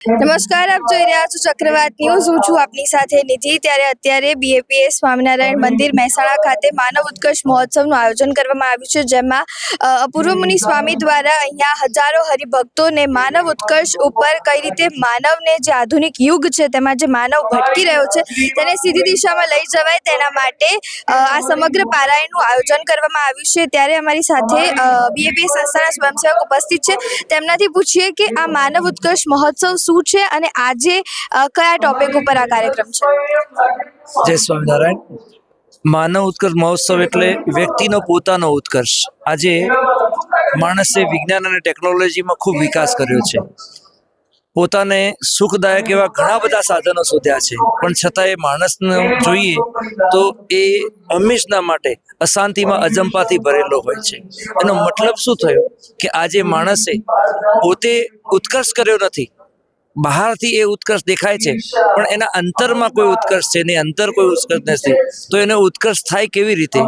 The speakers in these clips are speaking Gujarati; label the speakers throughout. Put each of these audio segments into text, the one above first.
Speaker 1: નમસ્કાર, આપ જોઈ રહ્યા છો ચક્રવાત ન્યૂઝ. હું છું આપની સાથે નિધિ. ત્યારે અત્યારે બીએપીએસ સ્વામિનારાયણ મંદિર મહેસાણા ખાતે માનવ ઉત્કર્ષ મહોત્સવનું આયોજન કરવામાં આવ્યું છે, જેમાં અપૂર્વ મુનિ સ્વામી દ્વારા અહીંયા હજારો હરિભક્તોને માનવ ઉત્કર્ષ ઉપર કઈ રીતે માનવને જે આધુનિક યુગ છે તેમાં જે માનવ ભટકી રહ્યો છે તેને સીધી દિશામાં લઈ જવાય તેના માટે આ સમગ્ર પારાયણનું આયોજન કરવામાં આવ્યું છે. ત્યારે અમારી સાથે બીએપીએસ સંસ્થાના સ્વયંસેવક ઉપસ્થિત છે. તેમનાથી પૂછીએ કે આ માનવ ઉત્કર્ષ મહોત્સવ શું છે અને આજે કયા ટોપિક ઉપર આ કાર્યક્રમ છે.
Speaker 2: જય સ્વામિનારાયણ. માનવ ઉત્કર્ષ મહોત્સવ એટલે વ્યક્તિનો પોતાનો ઉત્કર્ષ. આજે માણસે વિજ્ઞાન અને ટેકનોલોજીમાં ખૂબ વિકાસ કર્યો છે. પોતાને સુખદાયક એવા ઘણા બધા સાધનો શોધ્યા છે, પણ છતાં એ માણસને જોઈએ તો એ હંમેશના માટે અશાંતિમાં અજંપાથી ભરેલો હોય છે. એનો મતલબ શું થયો કે આજે માણસે પોતે ઉત્કર્ષ કર્યો નથી. બહારથી એ ઉત્કર્ષ દેખાય છે, પણ એના અંતરમાં કોઈ ઉત્કર્ષ છે ને અંતર કોઈ ઉત્કર્ષ નથી. તો એનો ઉત્કર્ષ થાય કેવી રીતે?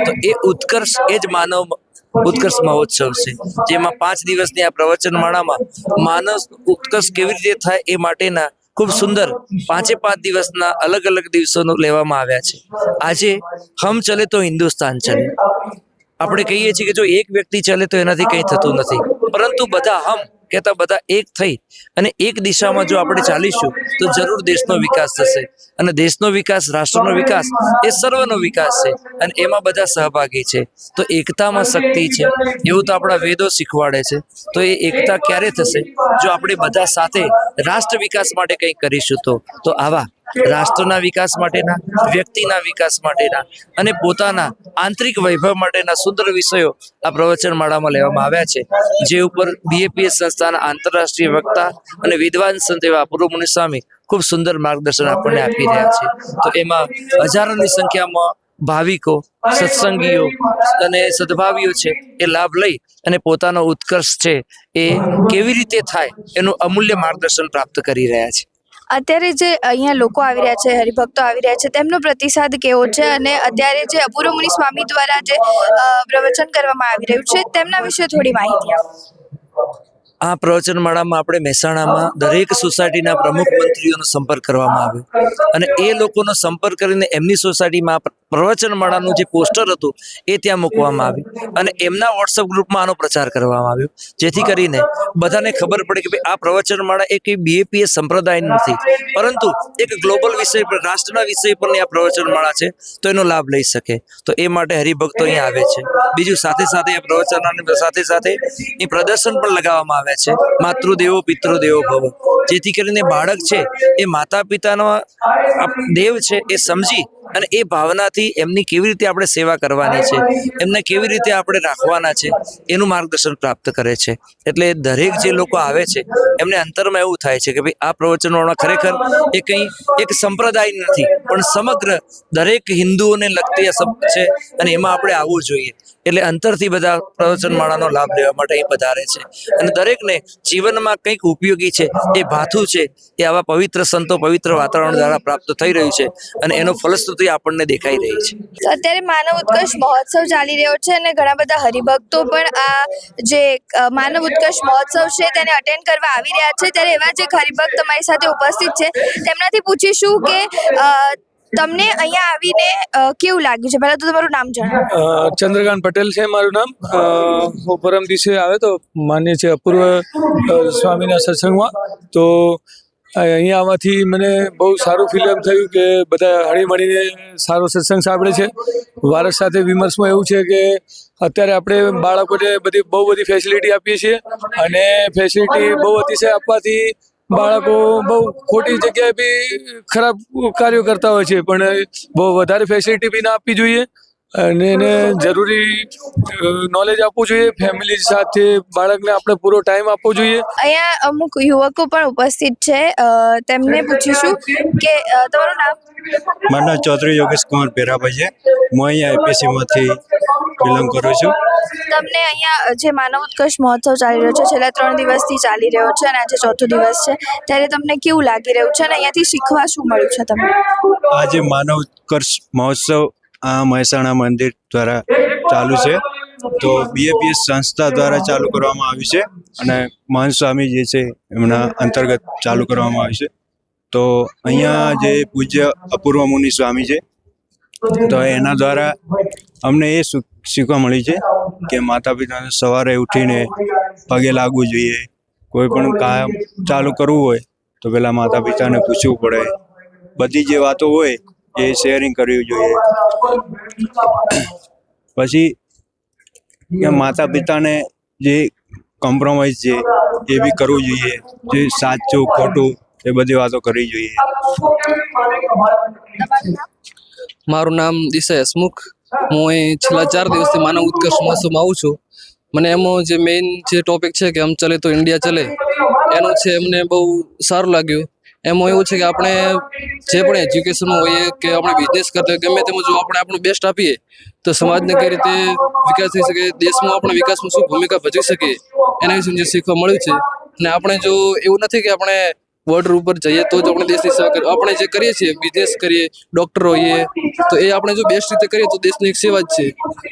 Speaker 2: તો એ ઉત્કર્ષ એ જ માનવ ઉત્કર્ષ મહોત્સવ છે, જેમાં 5 દિવસની આ પ્રવચનમાળામાં માનવ ઉત્કર્ષ કેવી રીતે થાય એ માટેના ખૂબ સુંદર 5 દિવસના અલગ અલગ દિવસોનો લેવામાં આવ્યા છે. આજે હમ ચલે તો હિન્દુસ્તાન ચલે. આપણે કહીએ છીએ કે જો એક વ્યક્તિ ચાલે તો એનાથી કંઈ થતું નથી, પરંતુ બધા હમ કહેતા બધા એક થઈ અને એક દિશામાં જો આપણે ચાલીશું તો જરૂર દેશનો વિકાસ થશે. અને દેશનો વિકાસ, રાષ્ટ્રનો વિકાસ એ સર્વનો વિકાસ છે અને એમાં બધા સહભાગી છે. તો એકતામાં શક્તિ છે એવું તો આપણા વેદો શીખવાડે છે. તો એ એકતા ક્યારે થશે? જો આપણે બધા સાથે રાષ્ટ્ર વિકાસ માટે કંઈક કરીશું તો આવા રાષ્ટ્રના વિકાસ માટેના, વ્યક્તિના વિકાસ માટેના અને પોતાના આંતરિક વૈભવ માટેના સુંદર વિષયો આ પ્રવચનમાળામાં લેવામાં આવ્યા છે, જે ઉપર બીએપીએસ સંસ્થાના આંતરરાષ્ટ્રીય વક્તા અને વિદ્વાન સંત એવા અપૂર્વ મુનિ સ્વામી ખૂબ સુંદર માર્ગદર્શન આપણને આપી રહ્યા છે. તો એમાં હજારોની સંખ્યામાં ભાવિકો, સત્સંગીઓ અને સદભાવીઓ છે એ લાભ લઈ અને પોતાનો ઉત્કર્ષ છે એ કેવી રીતે થાય એનું અમૂલ્ય માર્ગદર્શન પ્રાપ્ત કરી રહ્યા છે.
Speaker 1: અત્યારે જે અહીંયા લોકો આવી રહ્યા છે, હરિભક્તો આવી રહ્યા છે, તેમનો પ્રતિસાદ કેવો છે અને અત્યારે જે અપૂર્વ મુનિ સ્વામી દ્વારા જે પ્રવચન કરવામાં આવી રહ્યું છે તેમના વિશે થોડી માહિતી આપો.
Speaker 2: આ પ્રવચનમાળામાં આપણે મહેસાણામાં દરેક સોસાયટીના પ્રમુખ મંત્રીઓનો સંપર્ક કરવામાં આવ્યો અને એ લોકોનો સંપર્ક કરીને એમની સોસાયટીમાં પ્રવચનમાળાનું જે પોસ્ટર હતું એ ત્યાં મૂકવામાં આવ્યું અને એમના વોટ્સઅપ ગ્રુપમાં આનો પ્રચાર કરવામાં આવ્યો, જેથી કરીને બધાને ખબર પડે કે ભાઈ આ પ્રવચનમાળા એક બીએપીએસ સંપ્રદાય નથી, પરંતુ એક ગ્લોબલ વિષય પર, રાષ્ટ્રના વિષય પરની આ પ્રવચનમાળા છે, તો એનો લાભ લઈ શકે. તો એ માટે હરિભક્તો અહીંયા આવે છે. બીજું સાથે સાથે આ પ્રવચનની સાથે સાથે એ પ્રદર્શન પણ લગાવવામાં આવે છે, માતૃદેવો પિતૃદેવો ભવ, જેથી કરીને બાળક છે એ માતા પિતાનો દેવ છે એ સમજી અને એ ભાવનાથી એમની કેવી રીતે આપણે સેવા કરવાની છે, એમને કેવી રીતે આપણે રાખવાના છે એનું માર્ગદર્શન પ્રાપ્ત કરે છે. એટલે દરેક જે લોકો આવે છે એમને અંતરમાં એવું થાય છે કે ભાઈ આ પ્રવચનોમાં ખરેખર એ કંઈ એક સંપ્રદાય નથી, પણ સમગ્ર દરેક હિન્દુઓને લગતી છે અને એમાં આપણે આવવું જોઈએ. એટલે અંતરથી બધા પ્રવચનમાળાનો લાભ લેવા માટે અહીં પધારે છે અને દરેકને જીવનમાં કંઈક ઉપયોગી છે એ ભાથું છે એ આવા પવિત્ર સંતો, પવિત્ર વાતાવરણ દ્વારા પ્રાપ્ત થઈ રહ્યું છે અને એનો ફલશ્રુતિ આપણને દેખાઈ રહી છે.
Speaker 1: અત્યારે માનવ ઉત્કર્ષ મહોત્સવ ચાલી રહ્યો છે અને ઘણા બધા હરિભક્તો પણ આ જે માનવ ઉત્કર્ષ મહોત્સવ છે તેને અટેન્ડ કરવા આવી રહ્યા છે. ત્યારે એવા જે હરિભક્ત તમારી સાથે ઉપસ્થિત છે તેમનાથી પૂછીશું કે તમને અહીંયા આવીને કેવું લાગ્યું છે. પહેલા તો તમારું નામ જણાવો.
Speaker 3: ચંદ્રકાંત પટેલ છે મારું નામ. હું પરમ દિવસે આવ્યો તો માન્ય છે અપૂર્વ સ્વામીના સત્સંગમાં. તો અહીંયા આવવાથી મને બહુ સારું ફિલ્મ થયું કે બધા હળીમળીને સારો સત્સંગ સાંભળે છે. વારસ સાથે વિમર્શમાં એવું છે કે અત્યારે આપણે બાળકોને બહુ બધી ફેસિલિટી આપીએ છીએ અને ફેસિલિટી બહુ અતિશય આપવાથી બાળકો બહુ ખોટી જગ્યાએ બી ખરાબ કાર્યો કરતા હોય છે, પણ બહુ વધારે ફેસિલિટી બી ના આપવી જોઈએ અને એને જરૂરી નોલેજ આપવું જોઈએ. ફેમિલી સાથે બાળકને આપણે પૂરો ટાઈમ આપવો જોઈએ.
Speaker 1: અહીંયા અમુક યુવકો પણ ઉપસ્થિત છે, તેમને પૂછીશું કે તમારું નામ.
Speaker 4: મારું નામ ચૌધરી યોગેશ કુમાર પેરાભાઈ છે. હું અહીંયા એપીસીમાંથી બિલોંગ કરું છું.
Speaker 1: તમને અહીંયા જે માનવ ઉત્કર્ષ મહોત્સવ ચાલી રહ્યો છે, છેલ્લા 3 દિવસથી ચાલી રહ્યો છે અને આજે 4થો દિવસ છે, ત્યારે તમને કેવું લાગી રહ્યું છે અને અહીંયાથી શીખવા શું મળ્યું છે તમને?
Speaker 4: આજે માનવ ઉત્કર્ષ મહોત્સવ આ મહેસાણા મંદિર દ્વારા ચાલુ છે તો બીએપીએસ સંસ્થા દ્વારા ચાલુ કરવામાં આવ્યું છે અને મહંત સ્વામી જે છે એમના અંતર્ગત ચાલુ કરવામાં આવ્યું છે. તો અહીંયા જે પૂજ્ય અપૂર્વ મુનિ સ્વામી છે, તો એના દ્વારા અમને એ શીખવા મળી છે કે માતા પિતાને સવારે ઉઠીને પગે લાગવું જોઈએ. કોઈ પણ કામ ચાલુ કરવું હોય તો પહેલાં માતા પિતાને પૂછવું પડે. બધી જે વાતો હોય એ શેરિંગ કરવી જોઈએ. પછી માતા પિતાને જે કોમ્પ્રોમાઇઝ છે એ બી કરવું જોઈએ. જે સાચું ખોટું એ બધી વાતો કરવી જોઈએ.
Speaker 5: મારું નામ દિશા હસમુખ. હું અહીં છેલ્લા 4 દિવસથી માનવ ઉત્કર્ષ મહોત્સવમાં આવું છું. મને એમાં જે મેઇન જે ટોપિક છે કે હમ ચલે તો ઇન્ડિયા ચલે એનું છે, એમને બહુ સારું લાગ્યું. એમાં એવું છે કે આપણે જે પણ એજ્યુકેશનમાં હોઈએ કે આપણે બિઝનેસ કરતા હોય, ગમે તેમાં જો આપણે આપણું બેસ્ટ આપીએ તો સમાજને કઈ રીતે વિકાસ થઈ શકે, દેશમાં આપણે વિકાસમાં શું ભૂમિકા ભજવી શકીએ એના વિશે જે શીખવા મળ્યું છે. અને આપણે જો એવું નથી કે આપણે બોર્ડર ઉપર જઈએ તો જ આપણે દેશની સેવા કરીએ. આપણે જે કરીએ છીએ, બિઝનેસ કરીએ, ડૉક્ટર હોઈએ, તો એ આપણે જો બેસ્ટ રીતે કરીએ તો દેશની એક સેવા જ છે.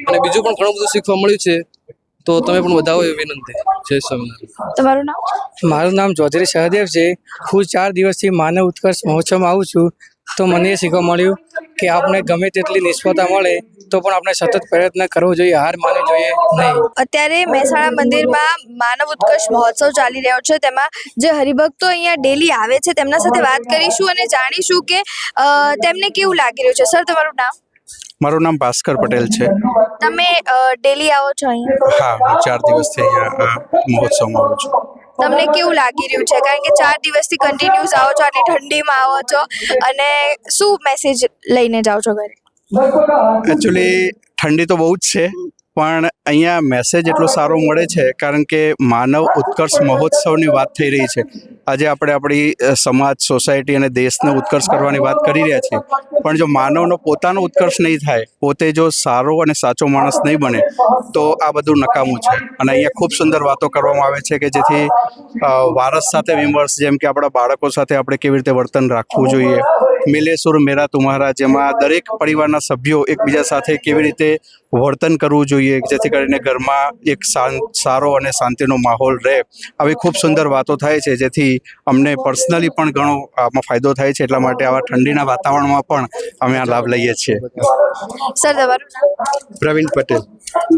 Speaker 5: અને બીજું પણ ઘણું બધું શીખવા મળ્યું છે. તો તમે પણ વધાવો એ વિનંતી. જય સ્વામિનારાયણ.
Speaker 1: તમારું નામ?
Speaker 6: મારું નામ ચૌધરી સહદેવ છે. હું 4 દિવસથી માનવ ઉત્કર્ષ મહોત્સવમાં આવું છું. તો મને એ શીખવા મળ્યું કે આપણે ગમે તેટલી નિષ્ફળતા મળે તો પણ આપણે સતત પ્રયત્ન કરવો જોઈએ, હાર માનવી જોઈએ નહીં.
Speaker 1: અત્યારે મહેસાણા મંદિરમાં માનવ ઉત્કર્ષ મહોત્સવ ચાલી રહ્યો છે. તેમાં જે હરિભક્તો અહીંયા ડેલી આવે છે તેમના સાથે વાત કરીશું અને જાણીશું કે તેમને કેવું લાગી રહ્યું છે. સર, તમારું નામ?
Speaker 7: મારું નામ ભાસ્કર પટેલ છે.
Speaker 1: તમે ડેલી આવો છો અહીંયા?
Speaker 7: હા, હું 4 દિવસથી અહીંયા મહોત્સવમાં આવું છું.
Speaker 1: તમને કેવું લાગી રહ્યું છે? કારણ કે 4 દિવસથી કન્ટિન્યુઅસ આવો છો, આટલી ઠંડીમાં આવો છો, અને શું મેસેજ લઈને જાઓ છો ઘરે?
Speaker 7: એકચ્યુઅલી ઠંડી તો બહુ જ છે, પણ અહીંયા મેસેજ એટલો સારો મળે છે કારણ કે માનવ ઉત્કર્ષ મહોત્સવની વાત થઈ રહી છે. આજે આપણે આપણી સમાજ, સોસાયટી અને દેશને ઉત્કર્ષ કરવાની વાત કરી રહ્યા છીએ, પણ જો માનવનો પોતાનો ઉત્કર્ષ નહીં થાય, પોતે જો સારો અને સાચો માણસ નહીં બને તો આ બધું નકામું છે. અને અહીંયા ખૂબ સુંદર વાતો કરવામાં આવે છે કે જેથી વારસ સાથે વિમર્શ, જેમ કે આપણા બાળકો સાથે આપણે કેવી રીતે વર્તન રાખવું જોઈએ, મિલે સુર મેરા તુમ્હારા, જેમાં દરેક પરિવારના સભ્યો એકબીજા સાથે કેવી રીતે વર્તન કરવું જોઈએ જેથી કરીને ઘરમાં એક સારો અને શાંતિનો માહોલ રહે. આવી ખૂબ સુંદર વાતો થાય છે જેથી અમને પર્સનલી પણ ઘણો આમાં ફાયદો થાય છે. એટલા માટે આવા ઠંડીના વાતાવરણમાં પણ અમે આ લાભ લઈએ છીએ.
Speaker 1: સર, તમારું નામ?
Speaker 8: પ્રવીણ પટેલ.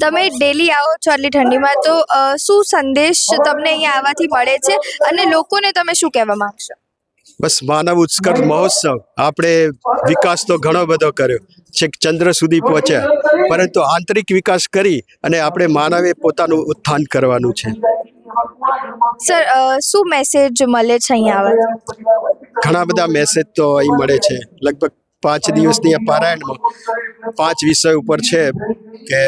Speaker 1: તમે ડેલી આવો છો આટલી ઠંડીમાં, તો શું સંદેશ તમને અહીંયા આવવાથી મળે છે અને લોકોને તમે શું કહેવા માંગશો?
Speaker 8: બસ માનવ ઉત્કર્ષ મહોત્સવ આપણે વિકાસ તો ઘણો બધો કર્યો, છેક ચંદ્ર સુધી પહોંચ્યા, પરંતુ આંતરિક વિકાસ કરી અને આપણે માનવે પોતાનું ઉત્થાન કરવાનું છે.
Speaker 1: સર, શું મેસેજ મળે છે અહીંયા આવવાથી?
Speaker 8: ઘણા બધા મેસેજ તો અહીં મળે છે. લગભગ 5 દિવસની આ પારાયણમાં 5 વિષય ઉપર છે કે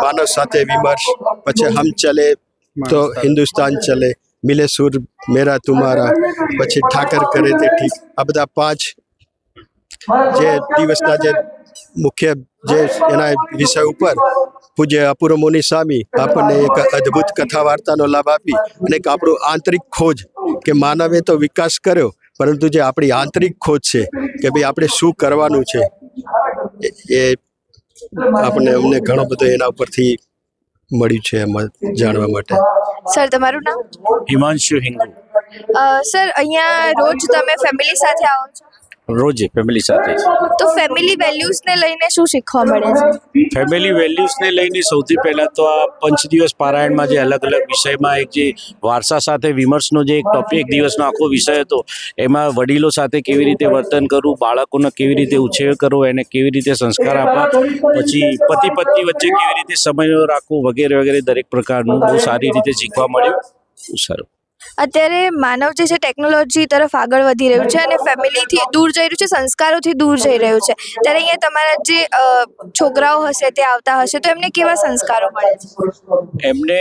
Speaker 8: માનવ સાથે વિમર્શ, પછી હમ ચલે તો હિન્દુસ્તાન ચલે, મિલે સુર મેરા તુમ્હારા, પછી ઠાકર કરે તે ઠીક. આ બધા 5 જે દિવસના જે મુખ્ય જે એના વિષય ઉપર પૂજ્ય અપૂર્વ મુનિ સ્વામી આપણને એક અદ્ભુત કથા વાર્તાનો લાભ આપી અને એક આપણું આંતરિક ખોજ કે માનવે તો વિકાસ કર્યો, પરંતુ જે આપણી આંતરિક ખોજ છે કે ભાઈ આપણે શું કરવાનું છે, એ આપણને અમને ઘણો બધો એના ઉપરથી મળ્યું છે એમાં જાણવા માટે.
Speaker 1: સર, તમારું નામ?
Speaker 9: હિમાંશુ હિંગુ.
Speaker 1: સર, અહીંયા રોજ તમે ફેમિલી સાથે આવો છો?
Speaker 9: રોજે ફેમિલી સાથે.
Speaker 1: તો ફેમિલી વેલ્યુઝને લઈને શું શીખવા મળે છે?
Speaker 9: ફેમિલી વેલ્યુઝને લઈને સૌથી પહેલાં તો આ 5 દિવસ પારાયણમાં જે અલગ અલગ વિષયમાં એક જે વારસા સાથે વિમર્શનો જે એક ટોપિક, એક દિવસનો આખો વિષય હતો, એમાં વડીલો સાથે કેવી રીતે વર્તન કરવું, બાળકોને કેવી રીતે ઉછેર કરવો, એને કેવી રીતે સંસ્કાર આપવા, પછી પતિ પત્ની વચ્ચે કેવી રીતે સમય રાખવો વગેરે વગેરે દરેક પ્રકારનું બહુ સારી રીતે શીખવા મળ્યું. સારું.
Speaker 1: અત્યારે માનવ જે છે ટેકનોલોજી તરફ આગળ વધી રહ્યું છે અને ફેમિલીથી દૂર જઈ રહ્યું છે, સંસ્કારોથી દૂર જઈ રહ્યું છે. ત્યારે અહીંયા તમારા જે છોકરાઓ હશે તે આવતા હશે, તો એમને કેવા સંસ્કારો મળે છે?
Speaker 9: એમને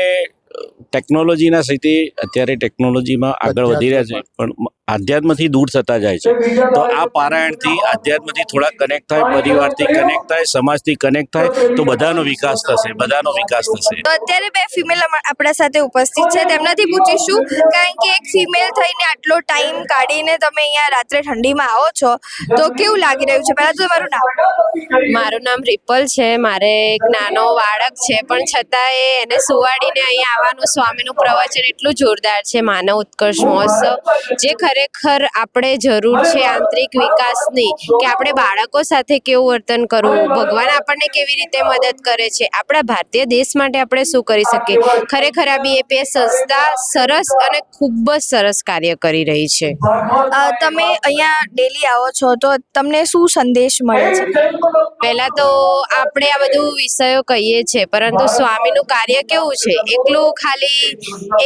Speaker 9: ટેકનોલોજીના સાથે અત્યારે ટેકનોલોજીમાં આગળ વધી રહ્યા છે, પણ આધ્યાત્મથી દૂર થતા જાય છે. તો આ પારાયણથી આધ્યાત્મથી થોડા કનેક્ટ થાય, પરિવારથી કનેક્ટ થાય, સમાજથી કનેક્ટ થાય, તો બધાનો વિકાસ થશે.
Speaker 1: તો અત્યારે બે ફિમેલ આપણા સાથે ઉપસ્થિત છે, તેમનાથી પૂછીશું, કારણ કે એક ફિમેલ થઈને આટલો ટાઈમ કાઢીને તમે અહીંયા રાત્રે ઠંડીમાં આવો છો, તો કેવું લાગી રહ્યું છે? પહેલા તો તમારું નામ.
Speaker 10: મારું નામ રિપલ છે. મારે એક નાનો બાળક છે, પણ છતાંય એને સુવાડીને અહીંયા આવવાનું સ્વામીનું પ્રવચન એટલું જોરદાર છે, માનવ ઉત્કર્ષ મહોત્સવ, જે ખરેખર આપણે જરૂર છે આંતરિક વિકાસની, કે આપણે બાળકો સાથે કેવું વર્તન કરવું, ભગવાન આપણને કેવી રીતે મદદ કરે છે, આપણા ભારતીય દેશ માટે આપણે શું કરી શકીએ. ખરેખર આ BAPS સંસ્થા સરસ અને ખૂબ જ સરસ કાર્ય કરી રહી છે.
Speaker 1: તમે અહીંયા ડેલી આવો છો, તો તમને શું સંદેશ મળે છે?
Speaker 10: પહેલા તો આપણે આ બધું વિષયો કહીએ છીએ, પરંતુ સ્વામીનું કાર્ય કેવું છે, એકલું ખાલી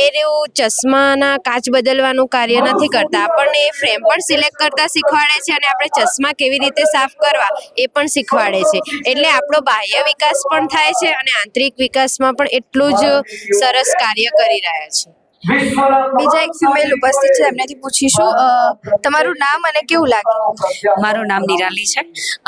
Speaker 10: એ રેવું ચશ્માના કાચ બદલવાનું કાર્ય નથી કરતા, આપણને એ ફ્રેમ પણ સિલેક્ટ કરતા શીખવાડે છે, અને આપણે ચશ્મા કેવી રીતે સાફ કરવા એ પણ શીખવાડે છે. એટલે આપણો બાહ્ય વિકાસ પણ થાય છે અને આંતરિક વિકાસમાં પણ એટલું જ સરસ કાર્ય કરી રહ્યા છે.
Speaker 1: બીજા એક ફિમેલ ઉપસ્થિત છે, એમનાથી પૂછીશું, તમારું નામ અને કેવું લાગે?
Speaker 11: મારું નામ નિરાલી છે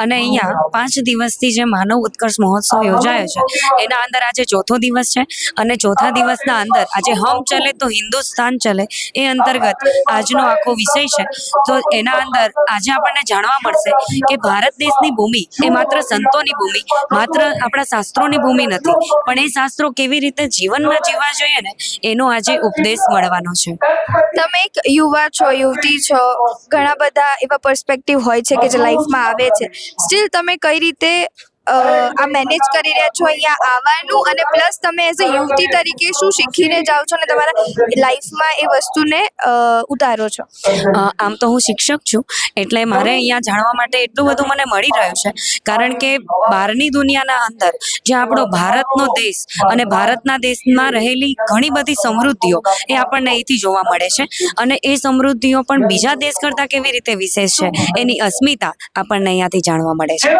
Speaker 11: અને અહીંયા 5 દિવસથી જે માનવ ઉત્કર્ષ મહોત્સવ યોજાયો છે એના અંદર આજે ચોથો દિવસ છે અને ચોથા દિવસના અંદર આજે હમ ચલે તો હિન્દુસ્તાન ચલે એ અંતર્ગત આજનો આખો વિષય છે. તો એના અંદર આજે આપણને જાણવા મળશે કે ભારત દેશની ભૂમિ એ માત્ર સંતોની ભૂમિ, માત્ર આપણા શાસ્ત્રોની ભૂમિ નથી, પણ એ શાસ્ત્રો કેવી રીતે જીવનમાં જીવવા જોઈએ ને એનો આજે ઉપદેશ મળવાનો છે.
Speaker 1: તમે એક યુવા છો, યુવતી છો, ઘણા બધા એવા પર્સપેક્ટિવ હોય છે કે જે લાઈફમાં આવે છે, સ્ટીલ તમે કઈ રીતે આ મેનેજ કરી રહ્યા છો અહીંયા આવવાનું, અને પ્લસ તમે એઝ અ યુવતી તરીકે શું શીખીને જાઓ છો અને તમારા લાઈફમાં એ વસ્તુને ઉતારો છો?
Speaker 11: આમ તો હું શિક્ષક છું, એટલે મારે અહીંયા જાણવા માટે એટલું બધું મને મળી રહ્યું છે, કારણ કે બહારની દુનિયાના અંદર જે આપણો ભારતનો દેશ અને ભારતના દેશમાં રહેલી ઘણી બધી સમૃદ્ધિઓ એ આપણને અહીંથી જોવા મળે છે, અને એ સમૃદ્ધિઓ પણ બીજા દેશ કરતાં કેવી રીતે વિશેષ છે એની અસ્મિતા આપણને અહીંયાથી જાણવા મળે છે.